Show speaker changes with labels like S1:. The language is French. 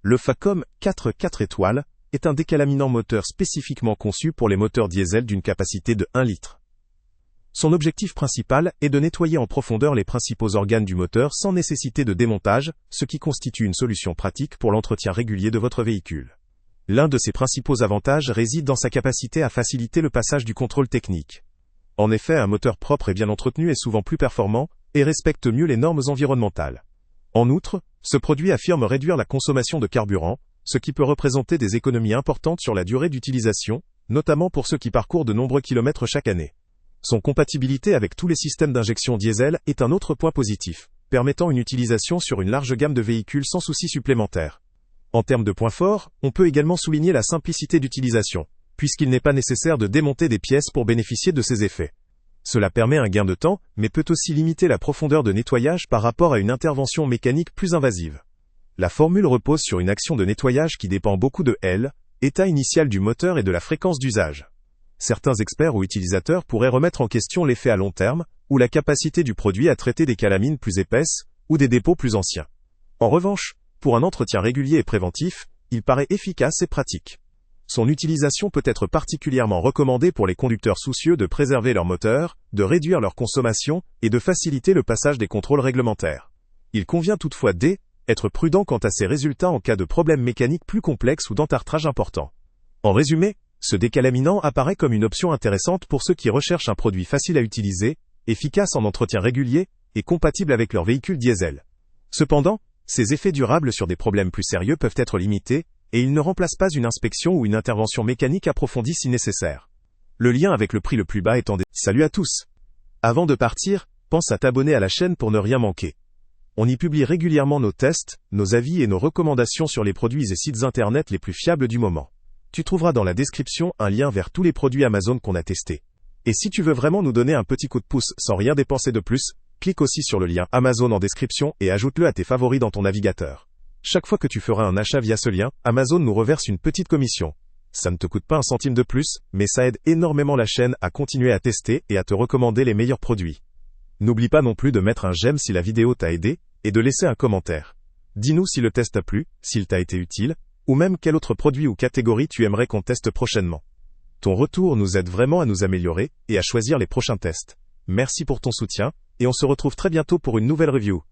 S1: Le Facom 4 étoiles est un décalaminant moteur spécifiquement conçu pour les moteurs diesel d'une capacité de 1 litre. Son objectif principal est de nettoyer en profondeur les principaux organes du moteur sans nécessité de démontage, ce qui constitue une solution pratique pour l'entretien régulier de votre véhicule. L'un de ses principaux avantages réside dans sa capacité à faciliter le passage du contrôle technique. En effet, un moteur propre et bien entretenu est souvent plus performant et respecte mieux les normes environnementales. En outre, ce produit affirme réduire la consommation de carburant, ce qui peut représenter des économies importantes sur la durée d'utilisation, notamment pour ceux qui parcourent de nombreux kilomètres chaque année. Son compatibilité avec tous les systèmes d'injection diesel est un autre point positif, permettant une utilisation sur une large gamme de véhicules sans souci supplémentaire. En termes de points forts, on peut également souligner la simplicité d'utilisation, puisqu'il n'est pas nécessaire de démonter des pièces pour bénéficier de ses effets. Cela permet un gain de temps, mais peut aussi limiter la profondeur de nettoyage par rapport à une intervention mécanique plus invasive. La formule repose sur une action de nettoyage qui dépend beaucoup de L, état initial du moteur et de la fréquence d'usage. Certains experts ou utilisateurs pourraient remettre en question l'effet à long terme, ou la capacité du produit à traiter des calamines plus épaisses, ou des dépôts plus anciens. En revanche, pour un entretien régulier et préventif, il paraît efficace et pratique. Son utilisation peut être particulièrement recommandée pour les conducteurs soucieux de préserver leur moteur, de réduire leur consommation, et de faciliter le passage des contrôles réglementaires. Il convient toutefois d'être prudent quant à ses résultats en cas de problèmes mécaniques plus complexes ou d'entartrage important. En résumé, ce décalaminant apparaît comme une option intéressante pour ceux qui recherchent un produit facile à utiliser, efficace en entretien régulier, et compatible avec leur véhicule diesel. Cependant, ses effets durables sur des problèmes plus sérieux peuvent être limités, et il ne remplace pas une inspection ou une intervention mécanique approfondie si nécessaire. Le lien avec le prix le plus bas étant Salut à tous! Avant de partir, pense à t'abonner à la chaîne pour ne rien manquer. On y publie régulièrement nos tests, nos avis et nos recommandations sur les produits et sites internet les plus fiables du moment. Tu trouveras dans la description un lien vers tous les produits Amazon qu'on a testés. Et si tu veux vraiment nous donner un petit coup de pouce sans rien dépenser de plus, clique aussi sur le lien Amazon en description et ajoute-le à tes favoris dans ton navigateur. Chaque fois que tu feras un achat via ce lien, Amazon nous reverse une petite commission. Ça ne te coûte pas un centime de plus, mais ça aide énormément la chaîne à continuer à tester et à te recommander les meilleurs produits. N'oublie pas non plus de mettre un j'aime si la vidéo t'a aidé, et de laisser un commentaire. Dis-nous si le test t'a plu, s'il t'a été utile, ou même quel autre produit ou catégorie tu aimerais qu'on teste prochainement. Ton retour nous aide vraiment à nous améliorer et à choisir les prochains tests. Merci pour ton soutien, et on se retrouve très bientôt pour une nouvelle review.